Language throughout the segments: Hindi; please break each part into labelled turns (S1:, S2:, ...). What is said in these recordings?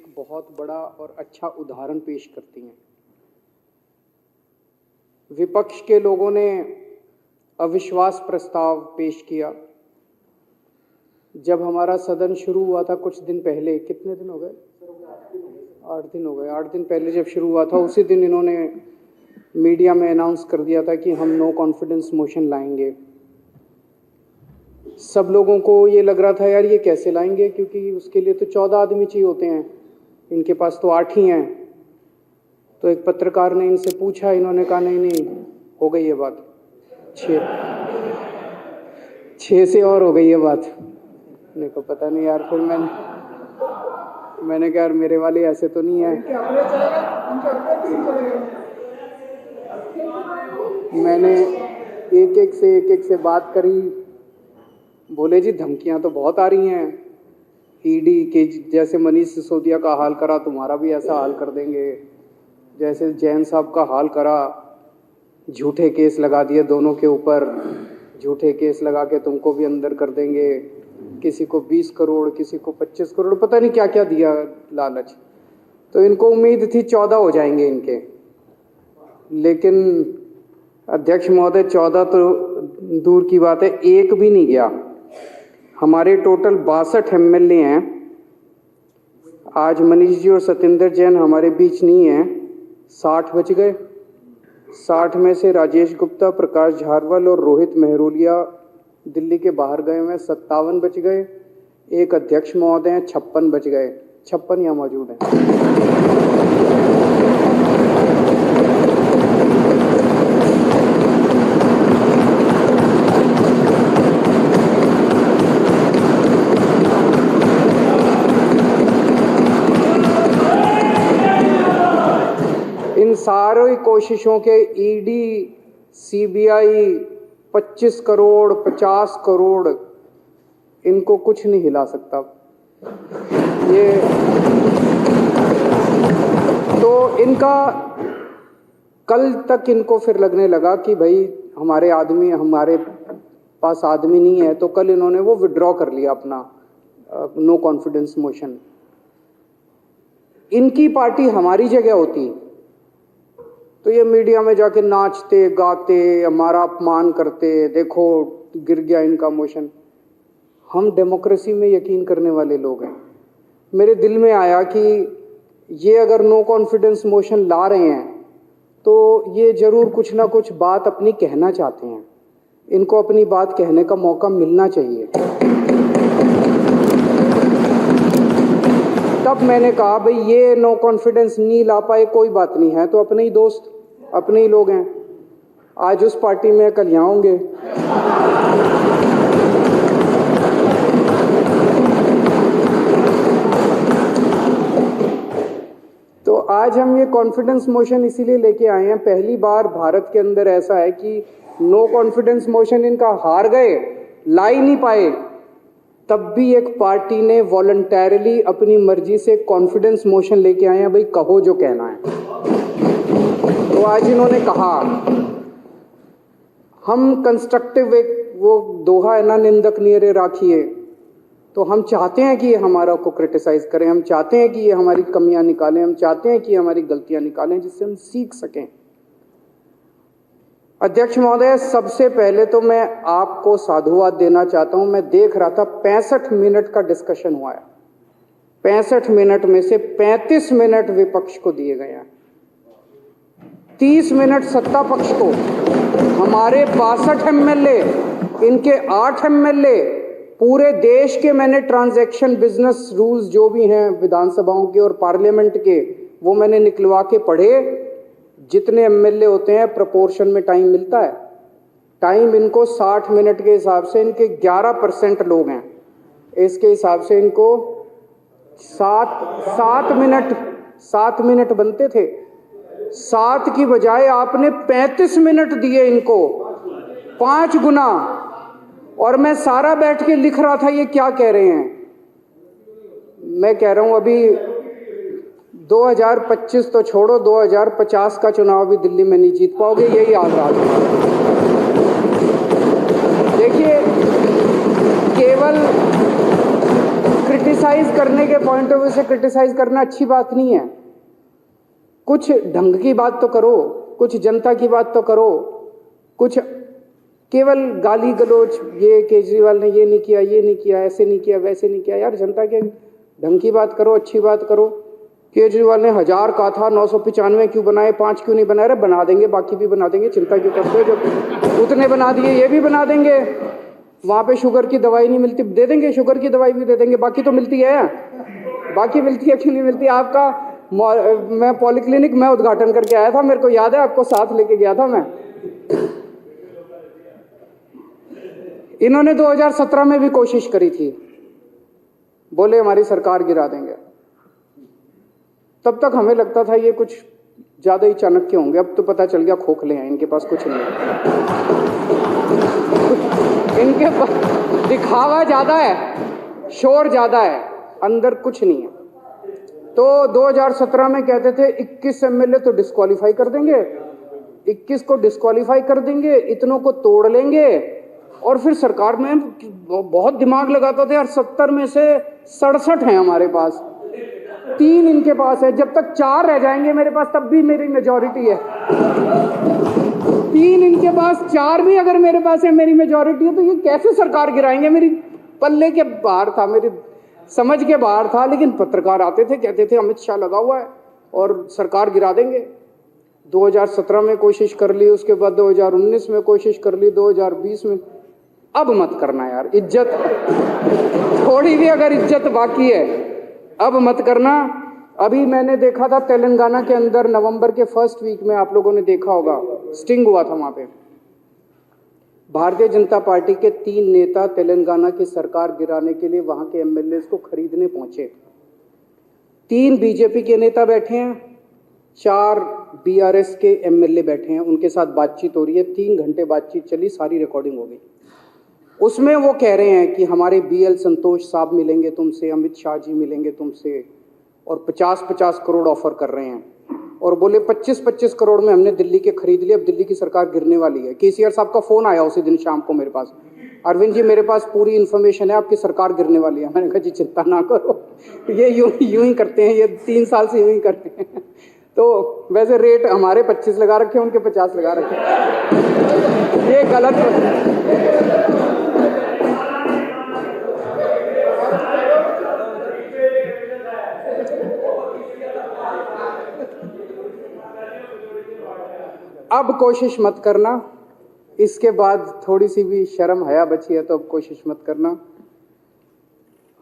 S1: एक बहुत बड़ा और अच्छा उदाहरण पेश करती हैं। विपक्ष के लोगों ने अविश्वास प्रस्ताव पेश किया। जब हमारा सदन शुरू हुआ था कुछ दिन पहले, कितने दिन हो गए? 8 दिन हो गए। 8 दिन पहले जब शुरू हुआ था, उसी दिन इन्होंने मीडिया में अनाउंस कर दिया था कि हम नो कॉन्फिडेंस मोशन लाएंगे। सब लोगों को ये लग रहा था यार ये कैसे लाएंगे, क्योंकि उसके लिए तो 14 आदमी चाहिए होते हैं, इनके पास तो 8 ही हैं। तो एक पत्रकार ने इनसे पूछा, इन्होंने कहा नहीं हो गई ये बात, 6 से और हो गई ये बात। मेरे को पता नहीं यार, फिर मैंने कहा यार मेरे वाले ऐसे तो नहीं है। मैंने एक एक से बात करी। बोले जी धमकियां तो बहुत आ रही हैं, ईडी के जैसे मनीष सिसोदिया का हाल करा तुम्हारा भी ऐसा हाल कर देंगे, जैसे जैन साहब का हाल करा, झूठे केस लगा दिए दोनों के ऊपर, झूठे केस लगा के तुमको भी अंदर कर देंगे, किसी को 20 करोड़ किसी को 25 करोड़, पता नहीं क्या क्या दिया लालच। तो इनको उम्मीद थी 14 हो जाएंगे इनके, लेकिन अध्यक्ष महोदय 14 तो दूर की बात है, एक भी नहीं गया। हमारे टोटल 62 एमएलए हैं। आज मनीष जी और सत्येंद्र जैन हमारे बीच नहीं हैं, 60 बच गए। 60 में से राजेश गुप्ता, प्रकाश झारवाल और रोहित मेहरोलिया दिल्ली के बाहर गए हुए, 57 बच गए। एक अध्यक्ष महोदय हैं, 56 बच गए। 56 यहाँ मौजूद हैं। इन सारी कोशिशों के ईडी, सीबीआई 25 करोड़ 50 करोड़, इनको कुछ नहीं हिला सकता। ये तो इनका कल तक इनको फिर लगने लगा कि भाई हमारे पास आदमी नहीं है, तो कल इन्होंने वो विड्रॉ कर लिया अपना नो कॉन्फिडेंस मोशन। इनकी पार्टी हमारी जगह होती तो ये मीडिया में जाके नाचते गाते, हमारा अपमान करते, देखो गिर गया इनका मोशन। हम डेमोक्रेसी में यकीन करने वाले लोग हैं। मेरे दिल में आया कि ये अगर नो कॉन्फिडेंस मोशन ला रहे हैं तो ये जरूर कुछ ना कुछ बात अपनी कहना चाहते हैं, इनको अपनी बात कहने का मौका मिलना चाहिए। तब मैंने कहा भाई ये नो कॉन्फिडेंस नहीं ला पाए कोई बात नहीं है, तो अपने ही दोस्त अपने ही लोग हैं, आज उस पार्टी में कल यहाँ होंगे। तो आज हम ये कॉन्फिडेंस मोशन इसीलिए लेके आए हैं। पहली बार भारत के अंदर ऐसा है कि नो कॉन्फिडेंस मोशन इनका हार गए, ला ही नहीं पाए, तब भी एक पार्टी ने वॉलंटरली अपनी मर्जी से कॉन्फिडेंस मोशन लेके आए हैं, भाई कहो जो कहना है। तो आज इन्होंने कहा हम कंस्ट्रक्टिव, एक वो दोहा है ना, निंदक नियरे राखिए, तो हम चाहते हैं कि ये हमारा को क्रिटिसाइज करें, हम चाहते हैं कि ये हमारी कमियां निकालें, हम चाहते हैं कि हमारी गलतियां निकालें जिससे हम सीख सकें। अध्यक्ष महोदय, सबसे पहले तो मैं आपको साधुवाद देना चाहता हूं। मैं देख रहा था 65 मिनट का डिस्कशन हुआ है, 65 मिनट में से 35 मिनट विपक्ष को दिए गए हैं, 30 मिनट सत्ता पक्ष को। हमारे 62 एमएलए, इनके 8 एमएलए, पूरे देश के मैंने ट्रांजैक्शन बिजनेस रूल्स जो भी हैं विधानसभाओं के और पार्लियामेंट के, वो मैंने निकलवा के पढ़े। जितने एमएलए होते हैं प्रोपोर्शन में टाइम मिलता है। टाइम इनको 60 मिनट के हिसाब से, इनके 11% लोग हैं, इसके हिसाब से इनको 7 मिनट बनते थे। 7 की बजाय आपने 35 मिनट दिए इनको, 5 गुना। और मैं सारा बैठ के लिख रहा था ये क्या कह रहे हैं। मैं कह रहा हूं अभी 2025 तो छोड़ो, 2050 का चुनाव भी दिल्ली में नहीं जीत पाओगे, यही याद रहा। देखिए, केवल क्रिटिसाइज करने के पॉइंट ऑफ व्यू से क्रिटिसाइज करना अच्छी बात नहीं है। कुछ ढंग की बात तो करो, कुछ जनता की बात तो करो, कुछ केवल गाली गलोच, ये केजरीवाल ने ये नहीं किया, ये नहीं किया, ऐसे नहीं किया, वैसे नहीं किया। यार जनता के ढंग की बात करो, अच्छी बात करो। केजरीवाल ने 1000 कहा था, 995 क्यों बनाए, 5 क्यों नहीं बनाए? अरे बना देंगे, बाकी भी बना देंगे, चिंता क्यों करते हो? जब उतने बना दिए ये भी बना देंगे। वहाँ पे शुगर की दवाई नहीं मिलती, दे देंगे, शुगर की दवाई भी दे देंगे। बाकी तो मिलती है, बाकी मिलती है, क्यों नहीं मिलती? आपका मैं पॉलीक्लिनिक में उद्घाटन करके आया था, मेरे को याद है, आपको साथ लेके गया था मैं। इन्होंने 2017 में भी कोशिश करी थी, बोले हमारी सरकार गिरा देंगे। तब तक हमें लगता था ये कुछ ज्यादा ही चाणक्य होंगे, अब तो पता चल गया खोखले हैं, इनके पास कुछ नहीं है। इनके पास दिखावा ज्यादा है, शोर ज्यादा है, अंदर कुछ नहीं है। तो 2017 में कहते थे 21 एमएलए तो डिस्क्वालीफाई कर देंगे, 21 को डिस्क्वालीफाई कर देंगे, इतनों को तोड़ लेंगे। और फिर सरकार में बहुत दिमाग लगाता था यार, 70 में से 67 हैं हमारे पास, 3 इनके पास है, जब तक 4 रह जाएंगे मेरे पास तब भी मेरी मेजॉरिटी है। 3 इनके पास, 4 भी अगर मेरे पास है, मेरी मेजॉरिटी है, तो ये कैसे सरकार गिराएंगे? मेरी पल्ले के बाहर था, मेरी समझ के बाहर था। लेकिन पत्रकार आते थे, कहते थे अमित शाह लगा हुआ है और सरकार गिरा देंगे। 2017 में कोशिश कर ली, उसके बाद 2019 में कोशिश कर ली, 2020 में। अब मत करना यार, इज्जत थोड़ी भी अगर इज्जत बाकी है अब मत करना। अभी मैंने देखा था तेलंगाना के अंदर नवंबर के फर्स्ट वीक में, आप लोगों ने देखा होगा, स्टिंग हुआ था वहां पे। भारतीय जनता पार्टी के 3 नेता तेलंगाना की सरकार गिराने के लिए वहां के एमएलए को खरीदने पहुंचे। 3 बीजेपी के नेता बैठे हैं, 4 बीआरएस के एमएलए बैठे हैं, उनके साथ बातचीत हो रही है। 3 घंटे बातचीत चली, सारी रिकॉर्डिंग हो गई। उसमें वो कह रहे हैं कि हमारे बीएल संतोष साहब मिलेंगे तुमसे, अमित शाह जी मिलेंगे तुमसे, और 50-50 करोड़ ऑफर कर रहे हैं। और बोले 25-25 करोड़ में हमने दिल्ली के खरीद लिए, अब दिल्ली की सरकार गिरने वाली है। केसीआर साहब का फोन आया उसी दिन शाम को मेरे पास, अरविंद जी मेरे पास पूरी इन्फॉर्मेशन है, आपकी सरकार गिरने वाली है। मैंने कहा जी चिंता ना करो, ये यूं ही करते हैं, ये 3 साल से यूं ही करते हैं। तो वैसे रेट हमारे 25 लगा रखे हैं, उनके 50 लगा रखे हैं, ये गलत। अब कोशिश मत करना, इसके बाद थोड़ी सी भी शर्म हया बची है तो अब कोशिश मत करना।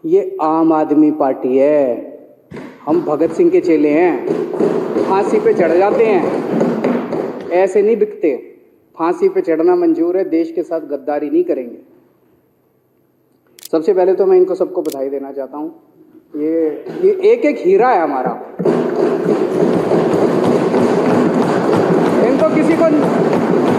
S1: ये आम आदमी पार्टी है, हम भगत सिंह के चेले हैं, फांसी पे चढ़ जाते हैं, ऐसे नहीं बिकते। फांसी पे चढ़ना मंजूर है, देश के साथ गद्दारी नहीं करेंगे। सबसे पहले तो मैं इनको सबको बधाई देना चाहता हूँ, ये एक एक हीरा है हमारा। इनको किसी को,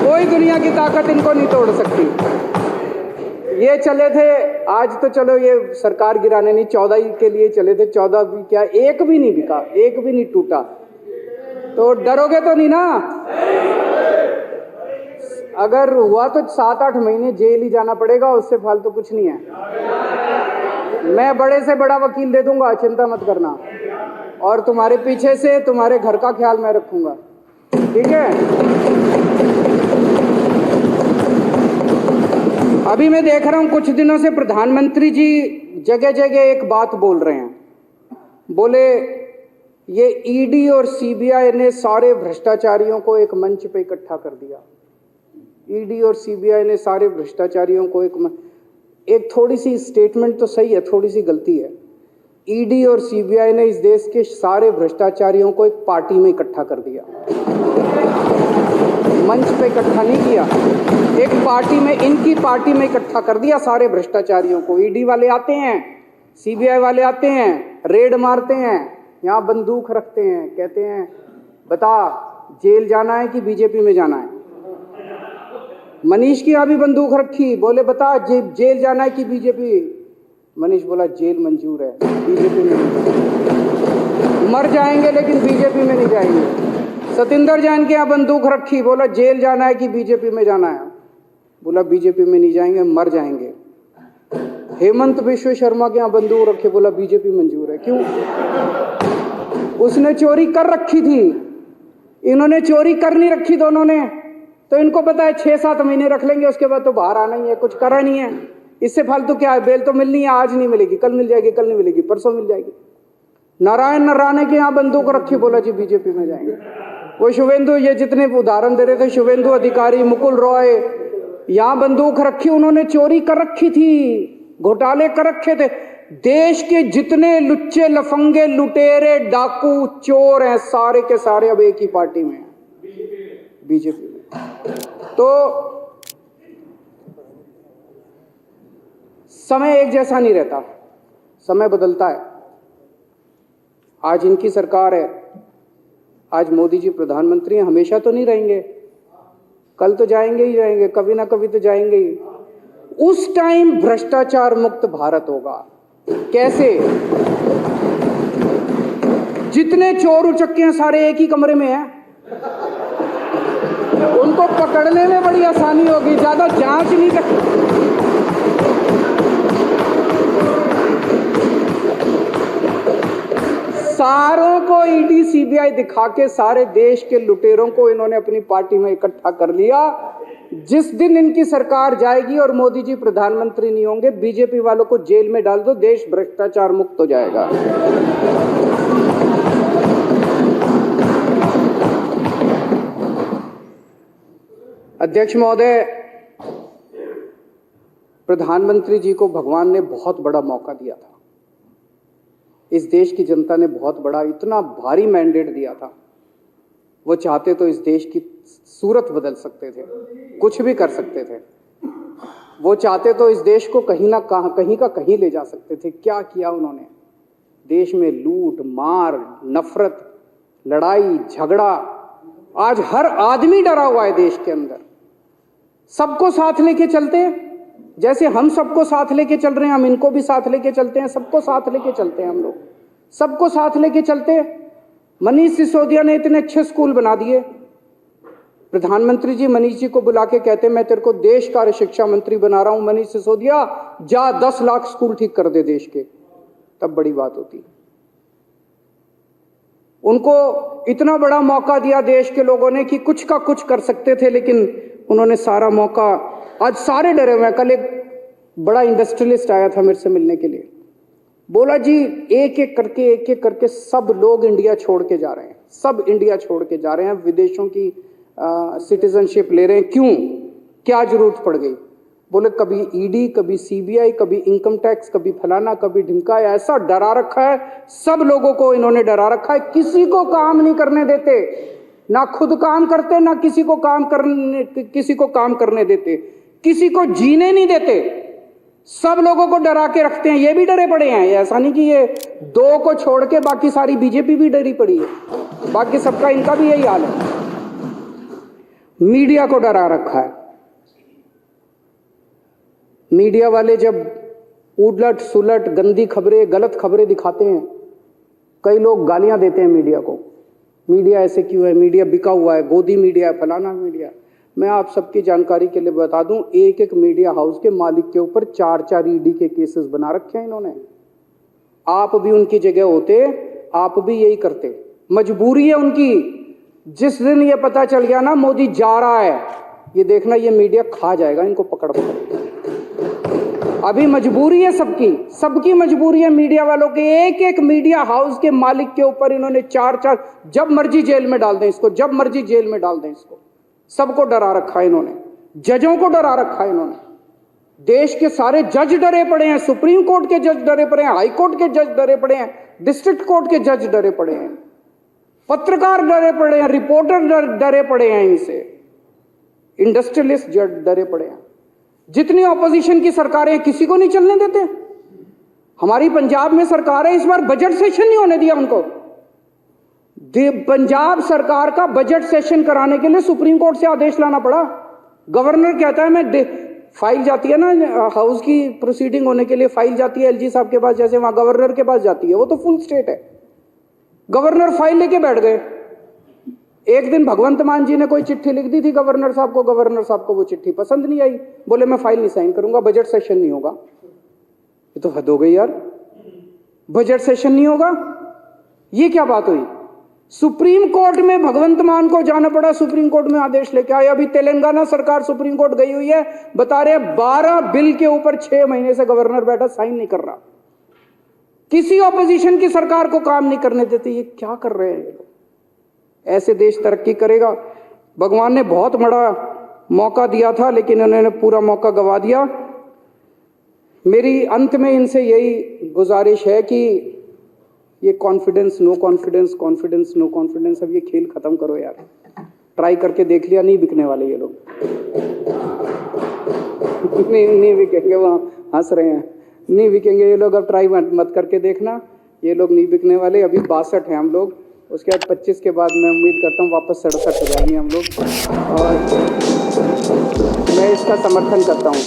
S1: कोई दुनिया की ताकत इनको नहीं तोड़ सकती। ये चले थे, आज तो चलो ये सरकार गिराने नहीं, 14 के लिए चले थे, 14 भी क्या, एक भी नहीं बिका, एक भी नहीं टूटा। तो डरोगे तो नहीं ना? अगर हुआ तो 7-8 महीने जेल ही जाना पड़ेगा, उससे फालतू कुछ नहीं है। मैं बड़े से बड़ा वकील दे दूंगा, चिंता मत करना। और तुम्हारे पीछे से तुम्हारे घर का ख्याल मैं रखूंगा, ठीक है? अभी मैं देख रहा हूं कुछ दिनों से प्रधानमंत्री जी जगह जगह एक बात बोल रहे हैं। बोले ये ईडी और सीबीआई ने सारे भ्रष्टाचारियों को एक मंच पे इकट्ठा कर दिया। ईडी और सीबीआई ने सारे भ्रष्टाचारियों को एक थोड़ी सी स्टेटमेंट तो सही है, थोड़ी सी गलती है। ईडी और सीबीआई ने इस देश के सारे भ्रष्टाचारियों को एक पार्टी में इकट्ठा कर दिया, मंच पे इकट्ठा नहीं किया, एक पार्टी में, इनकी पार्टी में इकट्ठा कर दिया सारे भ्रष्टाचारियों को। ईडी वाले आते हैं, सीबीआई वाले आते हैं, रेड मारते हैं, यहाँ बंदूक रखते हैं, कहते हैं बता जेल जाना है कि बीजेपी में जाना है। मनीष की यहाँ भी बंदूक रखी, बोले बता जेल जाना है कि बीजेपी। मनीष बोला जेल मंजूर है, बीजेपी में नहीं, मर जाएंगे लेकिन बीजेपी में नहीं जाएंगे। सतिंदर जैन के यहाँ बंदूक रखी, बोला जेल जाना है कि बीजेपी में जाना है। बोला बीजेपी में नहीं जाएंगे, मर जाएंगे। हेमंत बिश्व शर्मा के यहाँ बंदूक रखे, बोला बीजेपी मंजूर है। क्यों? उसने चोरी कर रखी थी, इन्होंने चोरी कर नहीं रखी दोनों ने, तो इनको पता है 6-7 महीने रख लेंगे, उसके बाद तो बाहर आना ही है, कुछ करा नहीं है। इससे फालतू क्या है? बेल तो मिलनी है, आज नहीं मिलेगी, कल मिल जाएगी, कल नहीं मिलेगी, परसों मिल जाएगी। नारायण नराने के यहाँ बंदूक रखी, बोला जी बीजेपी में जाएंगे। वो शुभेंदु, ये जितने उदाहरण दे रहे थे, शुभेंदु अधिकारी, मुकुल रॉय, यहाँ बंदूक रखी, उन्होंने चोरी कर रखी थी, घोटाले कर रखे थे। देश के जितने लुच्चे लफंगे लुटेरे डाकू चोर हैं, सारे के सारे अब एक ही पार्टी में हैं, बीजेपी में। तो समय एक जैसा नहीं रहता, समय बदलता है। आज इनकी सरकार है, आज मोदी जी प्रधानमंत्री हैं, हमेशा तो नहीं रहेंगे, कल तो जाएंगे ही जाएंगे, कभी ना कभी तो जाएंगे ही। उस टाइम भ्रष्टाचार मुक्त भारत होगा। कैसे? जितने चोर उचक्के हैं सारे एक ही कमरे में हैं, उनको पकड़ने में बड़ी आसानी होगी, ज्यादा जांच नहीं कर। सारों को ईडी सीबीआई दिखा के सारे देश के लुटेरों को इन्होंने अपनी पार्टी में इकट्ठा कर लिया। जिस दिन इनकी सरकार जाएगी और मोदी जी प्रधानमंत्री नहीं होंगे, बीजेपी वालों को जेल में डाल दो, देश भ्रष्टाचार मुक्त हो जाएगा। अध्यक्ष महोदय, प्रधानमंत्री जी को भगवान ने बहुत बड़ा मौका दिया था, इस देश की जनता ने बहुत बड़ा, इतना भारी मैंडेट दिया था। वो चाहते तो इस देश की सूरत बदल सकते थे, कुछ भी कर सकते थे। वो चाहते तो इस देश को कहीं ना कहीं का कहीं ले जा सकते थे। क्या किया उन्होंने? देश में लूट मार, नफरत, लड़ाई झगड़ा, आज हर आदमी डरा हुआ है देश के अंदर। सबको साथ लेके चलते, जैसे हम सबको साथ लेके चल रहे हैं, हम इनको भी साथ लेके चलते हैं, सबको साथ लेके चलते हैं हम लोग, सबको साथ लेके चलते। मनीष सिसोदिया ने इतने अच्छे स्कूल बना दिए, प्रधानमंत्री जी मनीष जी को बुला के कहते मैं तेरे को देश कार्य शिक्षा मंत्री बना रहा हूं, मनीष सिसोदिया जा 10 लाख स्कूल ठीक कर दे देश के, तब बड़ी बात होती। उनको इतना बड़ा मौका दिया देश के लोगों ने कि कुछ का कुछ कर सकते थे, लेकिन उन्होंने सारा मौका, आज सारे डरे हुए हैं। कल एक बड़ा इंडस्ट्रियलिस्ट आया था मेरे से मिलने के लिए, बोला जी एक एक करके सब लोग इंडिया छोड़ के जा रहे हैं, सब इंडिया छोड़ के जा रहे हैं, विदेशों की सिटीजनशिप ले रहे हैं। क्यों? क्या जरूरत पड़ गई? बोले कभी ईडी, कभी सीबीआई, कभी इनकम टैक्स, कभी फलाना, कभी ढिमका, ऐसा डरा रखा है, सब लोगों को इन्होंने डरा रखा है, किसी को काम नहीं करने देते, ना खुद काम करते, ना किसी को काम करने देते, किसी को जीने नहीं देते, सब लोगों को डरा के रखते हैं। ये भी डरे पड़े हैं, ऐसा नहीं कि ये 2 को छोड़ के बाकी सारी बीजेपी भी डरी पड़ी है, बाकी सबका इनका भी यही हाल है। मीडिया को डरा रखा है। मीडिया वाले जब उलट सुलट गंदी खबरें, गलत खबरें दिखाते हैं, कई लोग गालियां देते हैं मीडिया को, मीडिया ऐसे क्यों है, मीडिया बिका हुआ है, गोदी मीडिया है, फलाना मीडिया। मैं आप सबकी जानकारी के लिए बता दूं, एक मीडिया हाउस के मालिक के ऊपर 4 ईडी के केसेस बना रखे हैं इन्होंने। आप भी उनकी जगह होते, आप भी यही करते। मजबूरी है उनकी। जिस दिन ये पता चल गया ना मोदी जा रहा है, ये देखना ये मीडिया खा जाएगा इनको पकड़ पकड़। अभी मजबूरी है सबकी मजबूरी है। मीडिया वालों के एक मीडिया हाउस के मालिक के ऊपर इन्होंने 4 जब मर्जी जेल में डाल दें इसको, जब मर्जी जेल में डाल दें इसको। सबको डरा रखा है इन्होंने, जजों को डरा रखा है इन्होंने। देश के सारे जज डरे पड़े हैं, सुप्रीम कोर्ट के जज डरे पड़े हैं, हाई कोर्ट के जज डरे पड़े हैं, डिस्ट्रिक्ट कोर्ट के जज डरे पड़े हैं, पत्रकार डरे पड़े हैं, रिपोर्टर डरे पड़े हैं, इनसे इंडस्ट्रियलिस्ट डरे पड़े हैं। जितनी ऑपोजिशन की सरकारें हैं, किसी को नहीं चलने देते। हमारी पंजाब में सरकार है, इस बार बजट सेशन नहीं होने दिया उनको। पंजाब सरकार का बजट सेशन कराने के लिए सुप्रीम कोर्ट से आदेश लाना पड़ा। गवर्नर कहता है मैं फाइल जाती है ना हाउस की प्रोसीडिंग होने के लिए, फाइल जाती है एलजी साहब के पास, जैसे वहां गवर्नर के पास जाती है, वो तो फुल स्टेट है। गवर्नर फाइल लेके बैठ गए। एक दिन भगवंत मान जी ने कोई चिट्ठी लिख दी थी गवर्नर साहब को, गवर्नर साहब को वो चिट्ठी पसंद नहीं आई, बोले मैं फाइल नहीं साइन करूंगा, बजट सेशन नहीं होगा। ये तो हद हो गई यार, बजट सेशन नहीं होगा, ये क्या बात हुई? सुप्रीम कोर्ट में भगवंत मान को जाना पड़ा, सुप्रीम कोर्ट में आदेश लेके आए। अभी तेलंगाना सरकार सुप्रीम कोर्ट गई हुई है, बता रहे 12 बिल के ऊपर 6 महीने से गवर्नर बैठा साइन नहीं कर रहा, किसी ऑपोजिशन की सरकार को काम नहीं करने देते। ये क्या कर रहे हैं ये लोग? ऐसे देश तरक्की करेगा? भगवान ने बहुत बड़ा मौका दिया था, लेकिन उन्होंने पूरा मौका गवा दिया। मेरी अंत में इनसे यही गुजारिश है कि ये confidence no confidence, confidence no confidence, अब ये खेल खत्म करो यार। ट्राई करके देख लिया, नहीं बिकने वाले ये लोग। नहीं बिकेंगे, वहाँ हंस रहे हैं, नहीं बिकेंगे ये लोग। अब ट्राई मत करके देखना, ये लोग नहीं बिकने वाले। अभी 62 हैं हम लोग, उसके बाद 25 के बाद मैं उम्मीद करता हूँ वापस 67 हो जाएंगे हम लोग, और मैं इसका समर्थन करता हूँ।